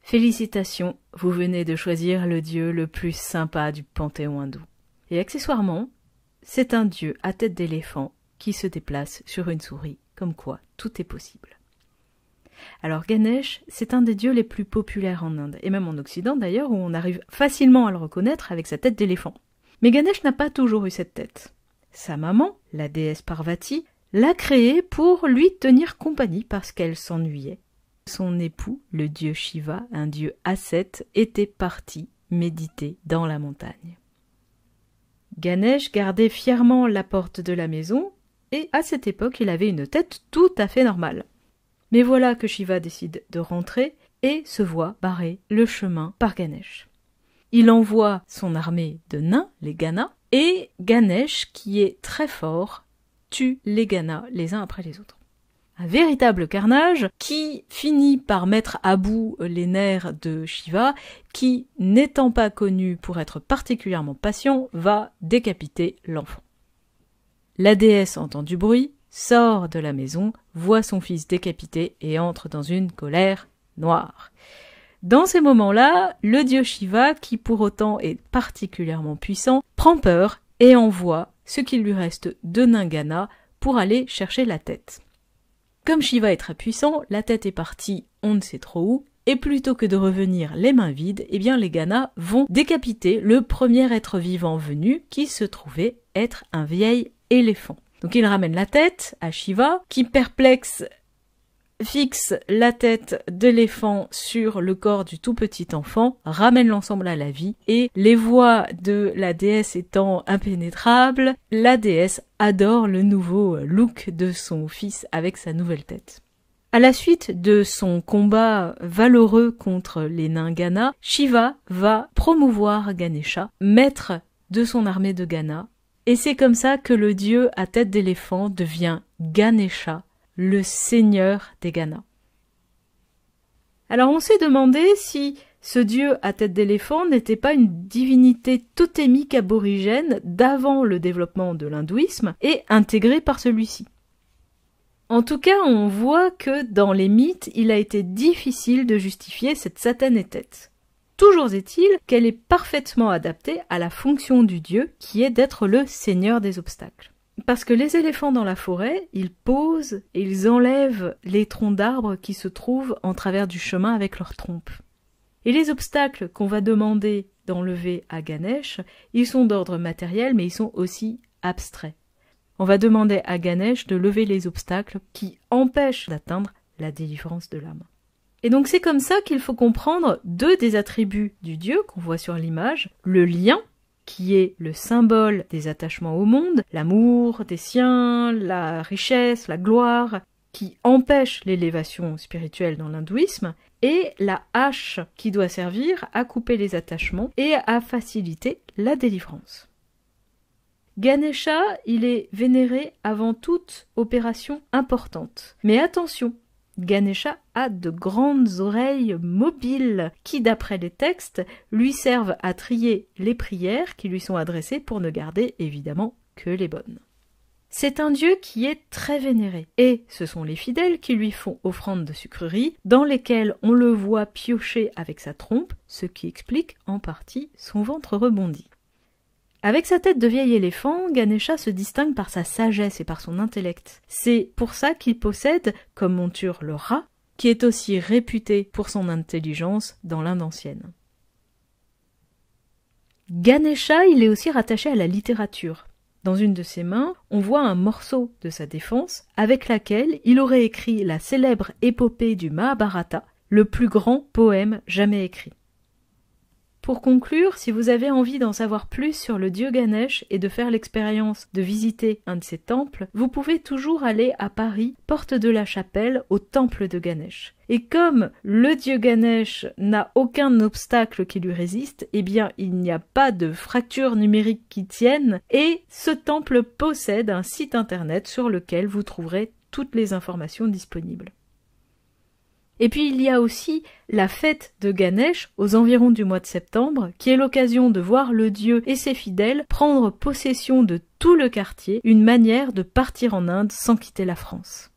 Félicitations, vous venez de choisir le dieu le plus sympa du panthéon hindou. Et accessoirement, c'est un dieu à tête d'éléphant qui se déplace sur une souris, comme quoi tout est possible. Alors Ganesh, c'est un des dieux les plus populaires en Inde, et même en Occident d'ailleurs, où on arrive facilement à le reconnaître avec sa tête d'éléphant. Mais Ganesh n'a pas toujours eu cette tête. Sa maman, la déesse Parvati, l'a créé pour lui tenir compagnie parce qu'elle s'ennuyait. Son époux, le dieu Shiva, un dieu ascète, était parti méditer dans la montagne. Ganesh gardait fièrement la porte de la maison, et à cette époque, il avait une tête tout à fait normale. Mais voilà que Shiva décide de rentrer et se voit barrer le chemin par Ganesh. Il envoie son armée de nains, les Ganas, et Ganesh, qui est très fort, tue les Ganas les uns après les autres. Un véritable carnage qui finit par mettre à bout les nerfs de Shiva, qui, n'étant pas connu pour être particulièrement patient, va décapiter l'enfant. La déesse entend du bruit, sort de la maison, voit son fils décapité et entre dans une colère noire. Dans ces moments-là, le dieu Shiva, qui pour autant est particulièrement puissant, prend peur et envoie ce qu'il lui reste de nains Ganas pour aller chercher la tête. Comme Shiva est très puissant, la tête est partie on ne sait trop où, et plutôt que de revenir les mains vides, eh bien les Ganas vont décapiter le premier être vivant venu qui se trouvait être un vieil éléphant. Donc il ramène la tête à Shiva, qui perplexe fixe la tête d'éléphant sur le corps du tout petit enfant, ramène l'ensemble à la vie, et les voix de la déesse étant impénétrables, la déesse adore le nouveau look de son fils avec sa nouvelle tête. À la suite de son combat valeureux contre les nains Ganas, Shiva va promouvoir Ganesha, maître de son armée de Ganas, et c'est comme ça que le dieu à tête d'éléphant devient Ganesha, le seigneur des Ganas. Alors on s'est demandé si ce dieu à tête d'éléphant n'était pas une divinité totémique aborigène d'avant le développement de l'hindouisme et intégrée par celui-ci. En tout cas, on voit que dans les mythes, il a été difficile de justifier cette satanée tête. Toujours est-il qu'elle est parfaitement adaptée à la fonction du dieu qui est d'être le seigneur des obstacles. Parce que les éléphants dans la forêt, ils posent et ils enlèvent les troncs d'arbres qui se trouvent en travers du chemin avec leurs trompes. Et les obstacles qu'on va demander d'enlever à Ganesh, ils sont d'ordre matériel, mais ils sont aussi abstraits. On va demander à Ganesh de lever les obstacles qui empêchent d'atteindre la délivrance de l'âme. Et donc c'est comme ça qu'il faut comprendre deux des attributs du dieu qu'on voit sur l'image, le lien, qui est le symbole des attachements au monde, l'amour des siens, la richesse, la gloire, qui empêche l'élévation spirituelle dans l'hindouisme, et la hache qui doit servir à couper les attachements et à faciliter la délivrance. Ganesha, il est vénéré avant toute opération importante. Mais attention, Ganesha a de grandes oreilles mobiles qui, d'après les textes, lui servent à trier les prières qui lui sont adressées pour ne garder évidemment que les bonnes. C'est un dieu qui est très vénéré, et ce sont les fidèles qui lui font offrande de sucreries, dans lesquelles on le voit piocher avec sa trompe, ce qui explique en partie son ventre rebondi. Avec sa tête de vieil éléphant, Ganesha se distingue par sa sagesse et par son intellect. C'est pour ça qu'il possède comme monture le rat, qui est aussi réputé pour son intelligence dans l'Inde ancienne. Ganesha, il est aussi rattaché à la littérature. Dans une de ses mains, on voit un morceau de sa défense avec laquelle il aurait écrit la célèbre épopée du Mahabharata, le plus grand poème jamais écrit. Pour conclure, si vous avez envie d'en savoir plus sur le dieu Ganesh et de faire l'expérience de visiter un de ses temples, vous pouvez toujours aller à Paris, porte de la Chapelle, au temple de Ganesh. Et comme le dieu Ganesh n'a aucun obstacle qui lui résiste, eh bien il n'y a pas de fracture numérique qui tienne, et ce temple possède un site internet sur lequel vous trouverez toutes les informations disponibles. Et puis il y a aussi la fête de Ganesh aux environs du mois de septembre, qui est l'occasion de voir le dieu et ses fidèles prendre possession de tout le quartier, une manière de partir en Inde sans quitter la France.